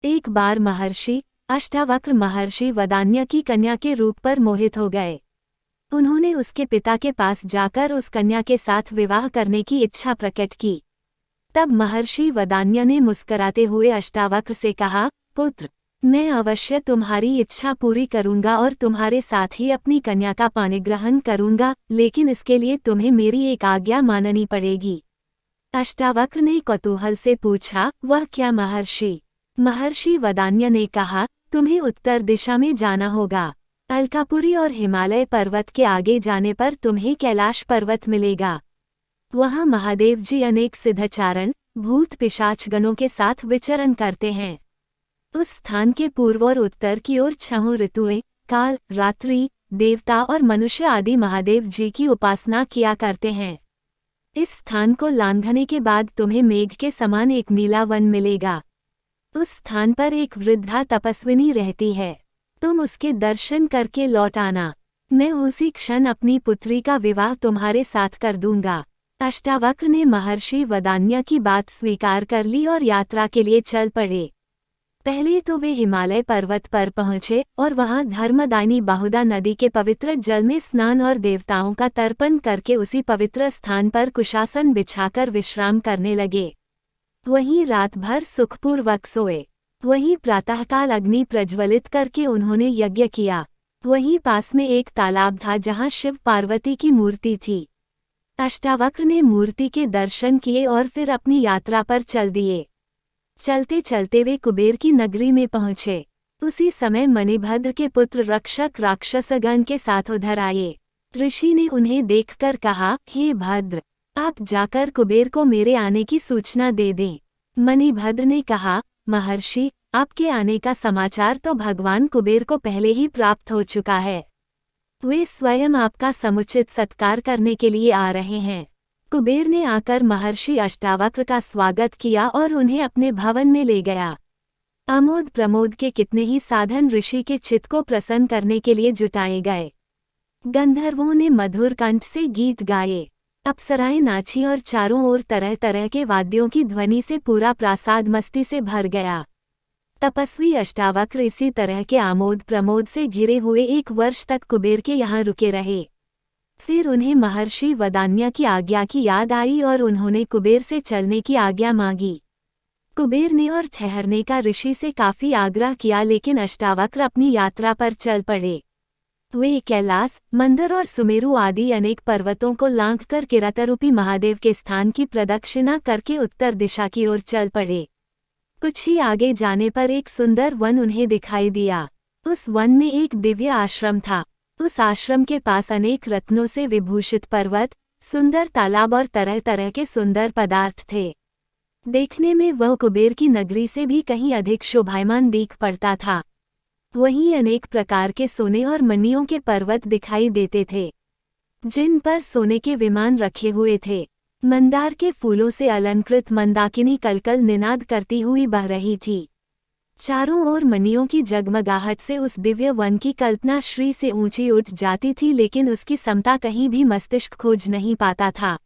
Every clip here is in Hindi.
एक बार महर्षि अष्टावक्र महर्षि वदान्य की कन्या के रूप पर मोहित हो गए। उन्होंने उसके पिता के पास जाकर उस कन्या के साथ विवाह करने की इच्छा प्रकट की। तब महर्षि वदान्य ने मुस्कुराते हुए अष्टावक्र से कहा, पुत्र, मैं अवश्य तुम्हारी इच्छा पूरी करूंगा और तुम्हारे साथ ही अपनी कन्या का पाणिग्रहण करूंगा, लेकिन इसके लिए तुम्हें मेरी एक आज्ञा माननी पड़ेगी। अष्टावक्र ने कौतूहल से पूछा, वह क्या महर्षि? महर्षि वदान्य ने कहा, तुम्हें उत्तर दिशा में जाना होगा। अलकापुरी और हिमालय पर्वत के आगे जाने पर तुम्हें कैलाश पर्वत मिलेगा। वहाँ महादेव जी अनेक सिद्धचारण भूत पिशाच गणों के साथ विचरण करते हैं। उस स्थान के पूर्व और उत्तर की ओर 6 ऋतुएं, काल, रात्रि, देवता और मनुष्य आदि महादेव जी की उपासना किया करते हैं। इस स्थान को लांघने के बाद तुम्हें मेघ के समान एक नीला वन मिलेगा। उस स्थान पर एक वृद्धा तपस्विनी रहती है। तुम उसके दर्शन करके लौट आना। मैं उसी क्षण अपनी पुत्री का विवाह तुम्हारे साथ कर दूंगा। अष्टावक्र ने महर्षि वदान्य की बात स्वीकार कर ली और यात्रा के लिए चल पड़े। पहले तो वे हिमालय पर्वत पर पहुंचे और वहां धर्मदायिनी बाहुदा नदी के पवित्र जल में स्नान और देवताओं का तर्पण करके उसी पवित्र स्थान पर कुशासन बिछाकर विश्राम करने लगे। वहीं रात भर सुखपूर्वक सोए। वहीं प्रातःकाल अग्नि प्रज्वलित करके उन्होंने यज्ञ किया। वहीं पास में एक तालाब था जहां शिव पार्वती की मूर्ति थी। अष्टावक्र ने मूर्ति के दर्शन किए और फिर अपनी यात्रा पर चल दिए। चलते चलते वे कुबेर की नगरी में पहुंचे। उसी समय मणिभद्र के पुत्र रक्षक राक्षसगण के साथ उधर आए। ऋषि ने उन्हें देखकर कहा, हे भद्र, आप जाकर कुबेर को मेरे आने की सूचना दे दें। मणिभद्र ने कहा, महर्षि, आपके आने का समाचार तो भगवान कुबेर को पहले ही प्राप्त हो चुका है। वे स्वयं आपका समुचित सत्कार करने के लिए आ रहे हैं। कुबेर ने आकर महर्षि अष्टावक्र का स्वागत किया और उन्हें अपने भवन में ले गया। आमोद प्रमोद के कितने ही साधन ऋषि के चित्त को प्रसन्न करने के लिए जुटाए गए। गंधर्वों ने मधुर कंठ से गीत गाए, अप्सराएं नाची और चारों ओर तरह तरह के वाद्यों की ध्वनि से पूरा प्रासाद मस्ती से भर गया। तपस्वी अष्टावक्र इसी तरह के आमोद प्रमोद से घिरे हुए 1 वर्ष तक कुबेर के यहाँ रुके रहे। फिर उन्हें महर्षि वदान्य की आज्ञा की याद आई और उन्होंने कुबेर से चलने की आज्ञा मांगी। कुबेर ने और ठहरने का ऋषि से काफी आग्रह किया, लेकिन अष्टावक्र अपनी यात्रा पर चल पड़े। वे कैलाश, मंदर और सुमेरु आदि अनेक पर्वतों को लांघकर किरातरूपी महादेव के स्थान की प्रदक्षिणा करके उत्तर दिशा की ओर चल पड़े। कुछ ही आगे जाने पर एक सुंदर वन उन्हें दिखाई दिया। उस वन में एक दिव्य आश्रम था। उस आश्रम के पास अनेक रत्नों से विभूषित पर्वत, सुंदर तालाब और तरह तरह के सुंदर पदार्थ थे। देखने में वह कुबेर की नगरी से भी कहीं अधिक शोभायमान दिख पड़ता था। वहीं अनेक प्रकार के सोने और मणियों के पर्वत दिखाई देते थे, जिन पर सोने के विमान रखे हुए थे। मंदार के फूलों से अलंकृत मंदाकिनी कलकल निनाद करती हुई बह रही थी। चारों ओर मणियों की जगमगाहट से उस दिव्य वन की कल्पना श्री से ऊंची उठ जाती थी, लेकिन उसकी समता कहीं भी मस्तिष्क खोज नहीं पाता था।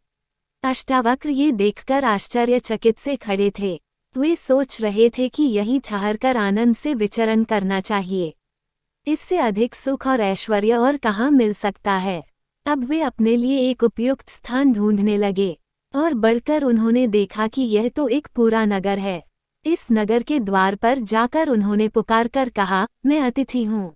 अष्टावक्र ये देखकर आश्चर्यचकित से खड़े थे। वे सोच रहे थे कि यहीं ठहरकर आनंद से विचरण करना चाहिए। इससे अधिक सुख और ऐश्वर्य और कहाँ मिल सकता है। अब वे अपने लिए एक उपयुक्त स्थान ढूंढने लगे और बढ़कर उन्होंने देखा कि यह तो एक पूरा नगर है। इस नगर के द्वार पर जाकर उन्होंने पुकार कर कहा, मैं अतिथि हूँ।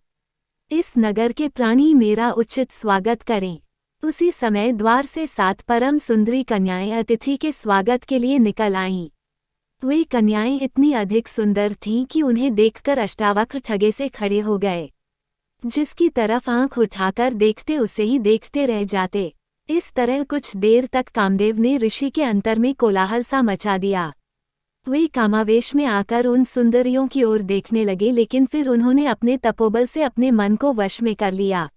इस नगर के प्राणी मेरा उचित स्वागत करें। उसी समय द्वार से 7 परम सुंदरी कन्याएं अतिथि के स्वागत के लिए निकल आईं। वे कन्याएं इतनी अधिक सुंदर थीं कि उन्हें देखकर अष्टावक्र ठगे से खड़े हो गए। जिसकी तरफ आंख उठाकर देखते उसे ही देखते रह जाते। इस तरह कुछ देर तक कामदेव ने ऋषि के अंतर में कोलाहल सा मचा दिया। वे कामावेश में आकर उन सुंदरियों की ओर देखने लगे, लेकिन फिर उन्होंने अपने तपोबल से अपने मन को वश में कर लिया।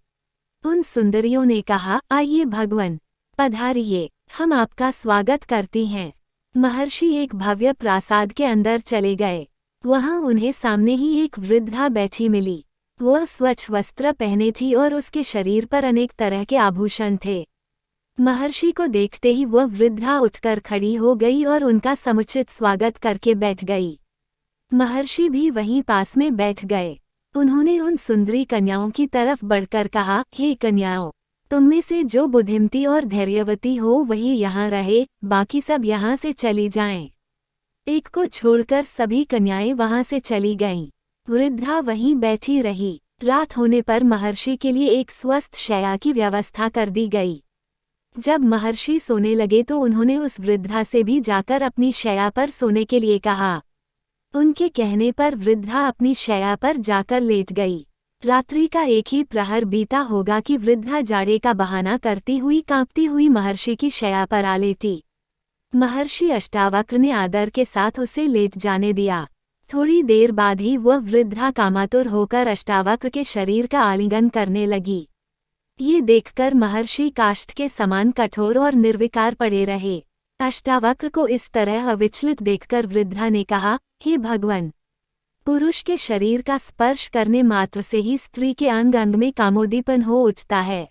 उन सुंदरियों ने कहा, आइए भगवन, पधारिए, हम आपका स्वागत करती हैं। महर्षि एक भव्य प्रासाद के अंदर चले गए। वहां उन्हें सामने ही एक वृद्धा बैठी मिली। वह स्वच्छ वस्त्र पहने थी और उसके शरीर पर अनेक तरह के आभूषण थे। महर्षि को देखते ही वह वृद्धा उठकर खड़ी हो गई और उनका समुचित स्वागत करके बैठ गई। महर्षि भी वहीं पास में बैठ गए। उन्होंने उन सुंदरी कन्याओं की तरफ बढ़कर कहा, हे कन्याओं, तुम में से जो बुद्धिमती और धैर्यवती हो वही यहाँ रहे, बाकी सब यहाँ से चली जाएं। एक को छोड़कर सभी कन्याएं वहाँ से चली गईं। वृद्धा वहीं बैठी रही। रात होने पर महर्षि के लिए एक स्वस्थ शैया की व्यवस्था कर दी गई। जब महर्षि सोने लगे तो उन्होंने उस वृद्धा से भी जाकर अपनी शैया पर सोने के लिए कहा। उनके कहने पर वृद्धा अपनी शैया पर जाकर लेट गई। रात्रि का एक ही प्रहर बीता होगा कि वृद्धा जाड़े का बहाना करती हुई कांपती हुई महर्षि की शैया पर आ लेटी। महर्षि अष्टावक्र ने आदर के साथ उसे लेट जाने दिया। थोड़ी देर बाद ही वह वृद्धा कामातुर होकर अष्टावक्र के शरीर का आलिंगन करने लगी। ये देखकर महर्षि काष्ठ के समान कठोर और निर्विकार पड़े रहे। अष्टावक्र को इस तरह अविचलित देखकर वृद्धा ने कहा, हे भगवान, पुरुष के शरीर का स्पर्श करने मात्र से ही स्त्री के अंग अंग में कामोदीपन हो उठता है।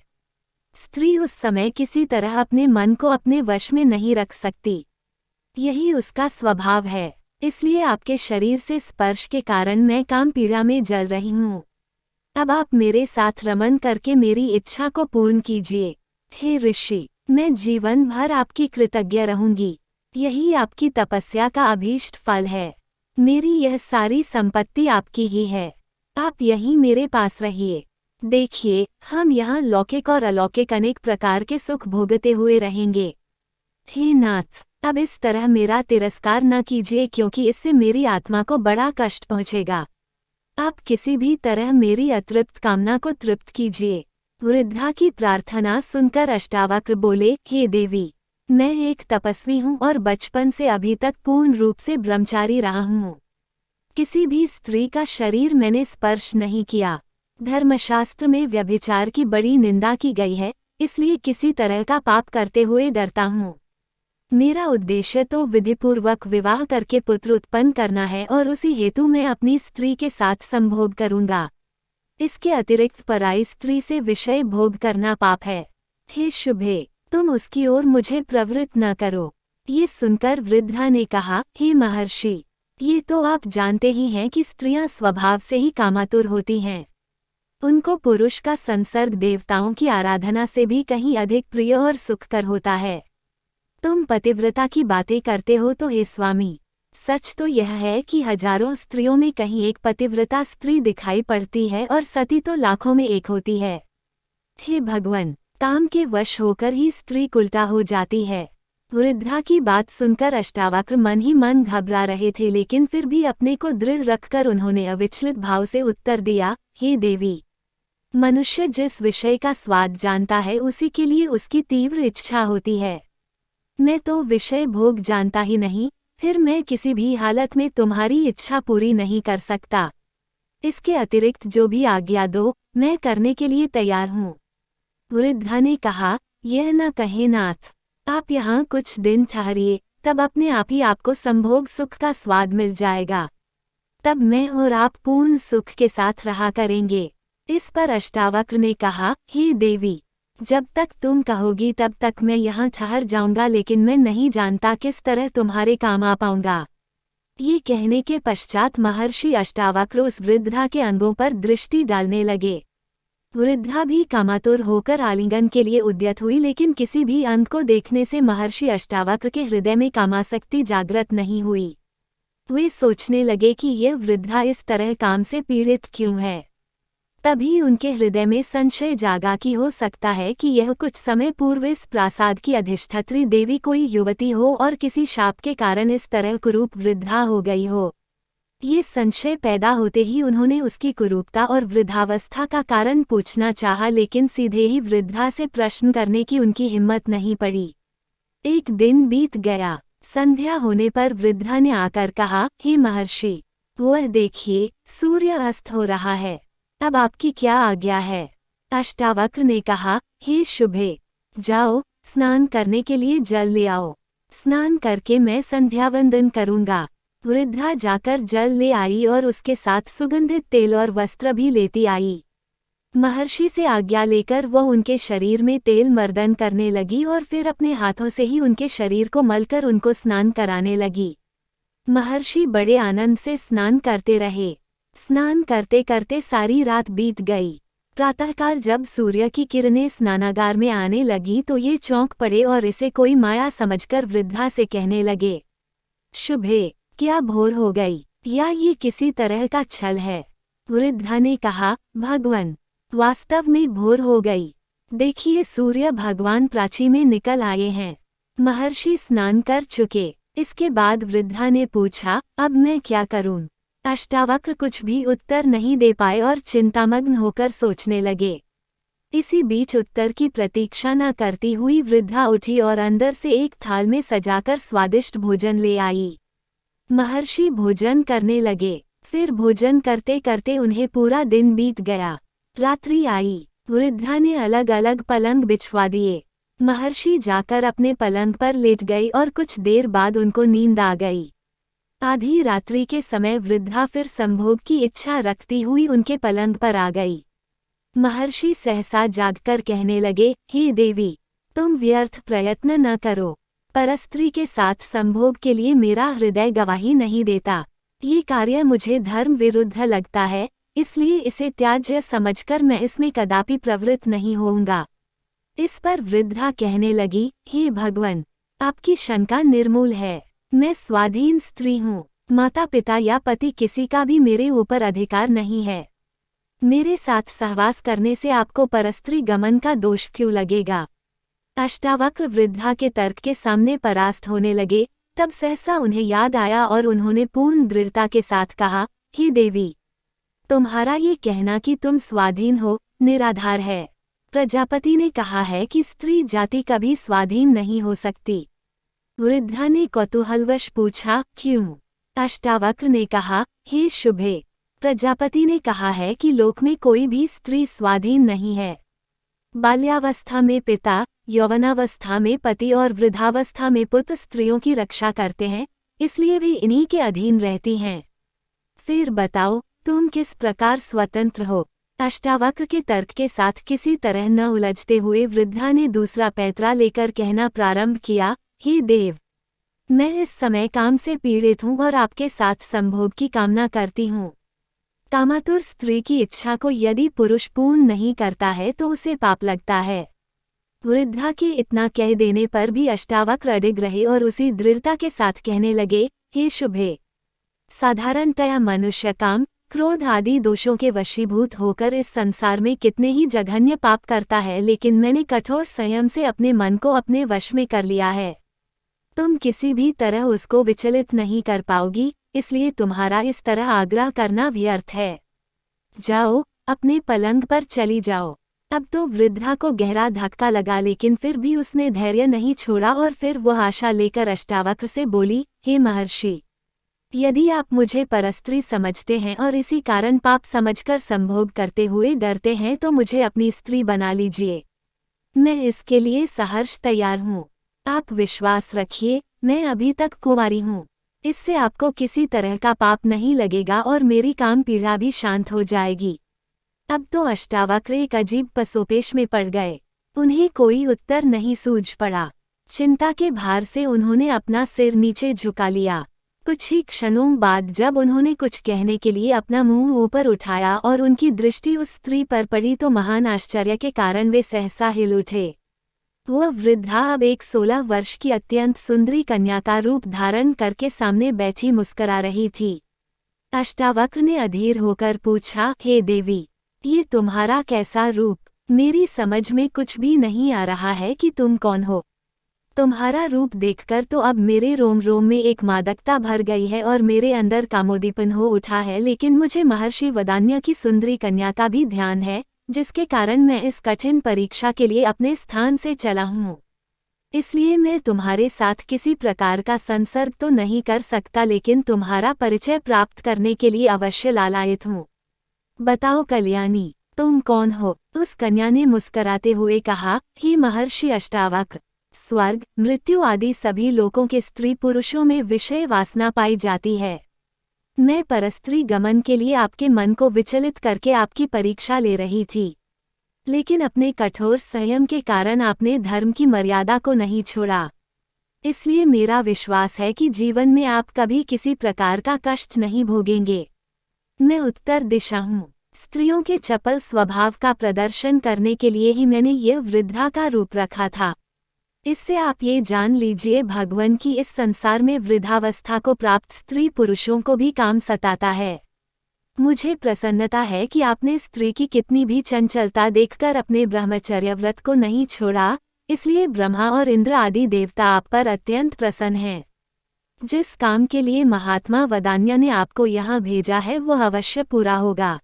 स्त्री उस समय किसी तरह अपने मन को अपने वश में नहीं रख सकती। यही उसका स्वभाव है। इसलिए आपके शरीर से स्पर्श के कारण मैं काम पीड़ा में जल रही हूँ। अब आप मेरे साथ रमन करके मेरी इच्छा को पूर्ण कीजिए। हे ऋषि, मैं जीवन भर आपकी कृतज्ञ रहूंगी। यही आपकी तपस्या का अभीष्ट फल है। मेरी यह सारी संपत्ति आपकी ही है। आप यहीं मेरे पास रहिए। देखिए, हम यहाँ लौकिक और अलौकिक अनेक प्रकार के सुख भोगते हुए रहेंगे। हे नाथ, अब इस तरह मेरा तिरस्कार न कीजिए, क्योंकि इससे मेरी आत्मा को बड़ा कष्ट पहुँचेगा। आप किसी भी तरह मेरी अतृप्त कामना को तृप्त कीजिए। वृद्धा की प्रार्थना सुनकर अष्टावक्र बोले, हे देवी, मैं एक तपस्वी हूँ और बचपन से अभी तक पूर्ण रूप से ब्रह्मचारी रहा हूँ। किसी भी स्त्री का शरीर मैंने स्पर्श नहीं किया। धर्मशास्त्र में व्यभिचार की बड़ी निंदा की गई है, इसलिए किसी तरह का पाप करते हुए डरता हूँ। मेरा उद्देश्य तो विधिपूर्वक विवाह करके पुत्र उत्पन्न करना है और उसी हेतु मैं अपनी स्त्री के साथ संभोग करूंगा। इसके अतिरिक्त पराई स्त्री से विषय भोग करना पाप है। हे शुभे, तुम उसकी ओर मुझे प्रवृत्त न करो। ये सुनकर वृद्धा ने कहा, हे महर्षि, ये तो आप जानते ही हैं कि स्त्रियां स्वभाव से ही कामातुर होती हैं। उनको पुरुष का संसर्ग देवताओं की आराधना से भी कहीं अधिक प्रिय और सुखकर होता है। तुम पतिव्रता की बातें करते हो तो हे स्वामी, सच तो यह है कि हजारों स्त्रियों में कहीं एक पतिव्रता स्त्री दिखाई पड़ती है और सती तो लाखों में एक होती है। हे भगवान, काम के वश होकर ही स्त्री उल्टा हो जाती है। वृद्धा की बात सुनकर अष्टावक्र मन ही मन घबरा रहे थे, लेकिन फिर भी अपने को दृढ़ रखकर उन्होंने अविचलित भाव से उत्तर दिया, हे देवी, मनुष्य जिस विषय का स्वाद जानता है उसी के लिए उसकी तीव्र इच्छा होती है। मैं तो विषय भोग जानता ही नहीं, फिर मैं किसी भी हालत में तुम्हारी इच्छा पूरी नहीं कर सकता। इसके अतिरिक्त जो भी आज्ञा दो, मैं करने के लिए तैयार हूँ। वृद्धा ने कहा, यह न कहे नाथ, आप यहाँ कुछ दिन ठहरिए, तब अपने आप ही आपको संभोग सुख का स्वाद मिल जाएगा। तब मैं और आप पूर्ण सुख के साथ रहा करेंगे। इस पर अष्टावक्र ने कहा, हे देवी, जब तक तुम कहोगी तब तक मैं यहाँ ठहर जाऊंगा, लेकिन मैं नहीं जानता किस तरह तुम्हारे काम आ पाऊंगा। ये कहने के पश्चात महर्षि अष्टावक्र उस वृद्धा के अंगों पर दृष्टि डालने लगे। वृद्धा भी कामातुर होकर आलिंगन के लिए उद्यत हुई, लेकिन किसी भी अंग को देखने से महर्षि अष्टावक्र के हृदय में कामासक्ति जागृत नहीं हुई। वे सोचने लगे कि यह वृद्धा इस तरह काम से पीड़ित क्यों है। तभी उनके हृदय में संशय जागा कि हो सकता है कि यह कुछ समय पूर्व इस प्रासाद की अधिष्ठात्री देवी कोई युवती हो और किसी शाप के कारण इस तरह कुरूप वृद्धा हो गई हो। ये संशय पैदा होते ही उन्होंने उसकी कुरूपता और वृद्धावस्था का कारण पूछना चाहा, लेकिन सीधे ही वृद्धा से प्रश्न करने की उनकी हिम्मत नहीं पड़ी। एक दिन बीत गया। संध्या होने पर वृद्धा ने आकर कहा, हे महर्षि, वह देखिए, सूर्य अस्त हो रहा है। अब आपकी क्या आज्ञा है? अष्टावक्र ने कहा, हे शुभे, जाओ, स्नान करने के लिए जल ले आओ। स्नान करके मैं संध्या वंदन करूंगा। वृद्धा जाकर जल ले आई और उसके साथ सुगंधित तेल और वस्त्र भी लेती आई। महर्षि से आज्ञा लेकर वह उनके शरीर में तेल मर्दन करने लगी और फिर अपने हाथों से ही उनके शरीर को मलकर उनको स्नान कराने लगी। महर्षि बड़े आनंद से स्नान करते रहे। स्नान करते करते सारी रात बीत गई। प्रातःकाल जब सूर्य की किरणें स्नानागार में आने लगी तो ये चौंक पड़े और इसे कोई माया समझकर वृद्धा से कहने लगे, शुभे, क्या भोर हो गई, या ये किसी तरह का छल है? वृद्धा ने कहा, भगवान, वास्तव में भोर हो गई। देखिए, सूर्य भगवान प्राची में निकल आए हैं। महर्षि स्नान कर चुके। इसके बाद वृद्धा ने पूछा, अब मैं क्या करूं? अष्टावक्र कुछ भी उत्तर नहीं दे पाए और चिंतामग्न होकर सोचने लगे। इसी बीच उत्तर की प्रतीक्षा न करती हुई वृद्धा उठी और अंदर से एक थाल में सजाकर स्वादिष्ट भोजन ले आई। महर्षि भोजन करने लगे। फिर भोजन करते करते उन्हें पूरा दिन बीत गया। रात्रि आई। वृद्धा ने अलग अलग पलंग बिछवा दिए। महर्षि जाकर अपने पलंग पर लेट गई और कुछ देर बाद उनको नींद आ गई। आधी रात्रि के समय वृद्धा फिर संभोग की इच्छा रखती हुई उनके पलंग पर आ गई। महर्षि सहसा जागकर कहने लगे, हे देवी, तुम व्यर्थ प्रयत्न न करो। परस्त्री के साथ संभोग के लिए मेरा हृदय गवाही नहीं देता। ये कार्य मुझे धर्म विरुद्ध लगता है, इसलिए इसे त्याज्य समझकर मैं इसमें कदापि प्रवृत्त नहीं होऊंगा। इस पर वृद्धा कहने लगी, हे भगवान, आपकी शंका निर्मूल है। मैं स्वाधीन स्त्री हूँ। माता पिता या पति किसी का भी मेरे ऊपर अधिकार नहीं है। मेरे साथ सहवास करने से आपको परस्त्री गमन का दोष क्यों लगेगा? अष्टावक्र वृद्धा के तर्क के सामने परास्त होने लगे। तब सहसा उन्हें याद आया और उन्होंने पूर्ण दृढ़ता के साथ कहा, हे देवी, तुम्हारा ये कहना कि तुम स्वाधीन हो निराधार है। प्रजापति ने कहा है कि स्त्री जाति कभी स्वाधीन नहीं हो सकती। वृद्धा ने कौतूहलवश पूछा, क्यों? अष्टावक्र ने कहा, हे शुभे, प्रजापति ने कहा है कि लोक में कोई भी स्त्री स्वाधीन नहीं है। बाल्यावस्था में पिता, यौवनावस्था में पति और वृद्धावस्था में पुत्र स्त्रियों की रक्षा करते हैं, इसलिए वे इन्हीं के अधीन रहती हैं। फिर बताओ, तुम किस प्रकार स्वतंत्र हो? अष्टावक्र के तर्क के साथ किसी तरह न उलझते हुए वृद्धा ने दूसरा पैतरा लेकर कहना प्रारंभ किया, हे देव, मैं इस समय काम से पीड़ित हूँ और आपके साथ संभोग की कामना करती हूँ। कामातुर स्त्री की इच्छा को यदि पुरुष पूर्ण नहीं करता है तो उसे पाप लगता है। वृद्धा के इतना कह देने पर भी अष्टावक्र अडिग रहे और उसी दृढ़ता के साथ कहने लगे, हे शुभे, साधारणतया मनुष्य काम, क्रोध आदि दोषों के वशीभूत होकर इस संसार में कितने ही जघन्य पाप करता है, लेकिन मैंने कठोर संयम से अपने मन को अपने वश में कर लिया है। तुम किसी भी तरह उसको विचलित नहीं कर पाओगी, इसलिए तुम्हारा इस तरह आग्रह करना व्यर्थ है। जाओ, अपने पलंग पर चली जाओ। अब तो वृद्धा को गहरा धक्का लगा, लेकिन फिर भी उसने धैर्य नहीं छोड़ा और फिर वह आशा लेकर अष्टावक्र से बोली, हे महर्षि, यदि आप मुझे परस्त्री समझते हैं और इसी कारण पाप समझकर संभोग करते हुए डरते हैं तो मुझे अपनी स्त्री बना लीजिए। मैं इसके लिए सहर्ष तैयार हूँ। आप विश्वास रखिए, मैं अभी तक कुंवारी हूँ। इससे आपको किसी तरह का पाप नहीं लगेगा और मेरी काम पीड़ा भी शांत हो जाएगी। अब तो अष्टावक्र एक अजीब पसोपेश में पड़ गए। उन्हें कोई उत्तर नहीं सूझ पड़ा। चिंता के भार से उन्होंने अपना सिर नीचे झुका लिया। कुछ ही क्षणों बाद जब उन्होंने कुछ कहने के लिए अपना मुंह ऊपर उठाया और उनकी दृष्टि उस स्त्री पर पड़ी तो महान आश्चर्य के कारण वे सहसा हिल उठे। वह वृद्धा अब एक 16 वर्ष की अत्यंत सुंदरी कन्या का रूप धारण करके सामने बैठी मुस्करा रही थी। अष्टावक्र ने अधीर होकर पूछा, हे देवी, ये तुम्हारा कैसा रूप? मेरी समझ में कुछ भी नहीं आ रहा है कि तुम कौन हो। तुम्हारा रूप देखकर तो अब मेरे रोम रोम में एक मादकता भर गई है और मेरे अंदर कामोदीपन हो उठा है, लेकिन मुझे महर्षि वदान्य की सुंदरी कन्या का भी ध्यान है, जिसके कारण मैं इस कठिन परीक्षा के लिए अपने स्थान से चला हूँ। इसलिए मैं तुम्हारे साथ किसी प्रकार का संसर्ग तो नहीं कर सकता, लेकिन तुम्हारा परिचय प्राप्त करने के लिए अवश्य लालायित हूँ। बताओ कल्याणी, तुम कौन हो? उस कन्या ने मुस्कराते हुए कहा, हे महर्षि अष्टावक्र, स्वर्ग, मृत्यु आदि सभी लोकों के स्त्री पुरुषों में विषय वासना पाई जाती है। मैं परस्त्री गमन के लिए आपके मन को विचलित करके आपकी परीक्षा ले रही थी, लेकिन अपने कठोर संयम के कारण आपने धर्म की मर्यादा को नहीं छोड़ा। इसलिए मेरा विश्वास है कि जीवन में आप कभी किसी प्रकार का कष्ट नहीं भोगेंगे। मैं उत्तर दिशा हूँ। स्त्रियों के चपल स्वभाव का प्रदर्शन करने के लिए ही मैंने ये वृद्धा का रूप रखा था। इससे आप ये जान लीजिए, भगवान की इस संसार में वृद्धावस्था को प्राप्त स्त्री पुरुषों को भी काम सताता है। मुझे प्रसन्नता है कि आपने स्त्री की कितनी भी चंचलता देखकर अपने ब्रह्मचर्य व्रत को नहीं छोड़ा, इसलिए ब्रह्मा और इंद्र आदि देवता आप पर अत्यंत प्रसन्न हैं। जिस काम के लिए महात्मा वदान्य ने आपको यहाँ भेजा है वह अवश्य पूरा होगा।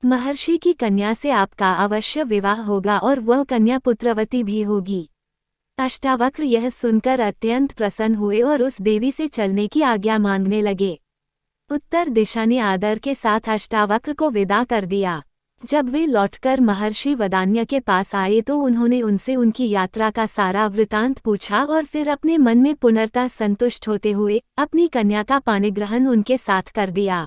महर्षि की कन्या से आपका अवश्य विवाह होगा और वह कन्या पुत्रवती भी होगी। अष्टावक्र यह सुनकर अत्यंत प्रसन्न हुए और उस देवी से चलने की आज्ञा मांगने लगे। उत्तर दिशा ने आदर के साथ अष्टावक्र को विदा कर दिया। जब वे लौटकर महर्षि वदान्य के पास आए तो उन्होंने उनसे उनकी यात्रा का सारा वृतांत पूछा और फिर अपने मन में पुनर्तः संतुष्ट होते हुए अपनी कन्या का पाणिग्रहण उनके साथ कर दिया।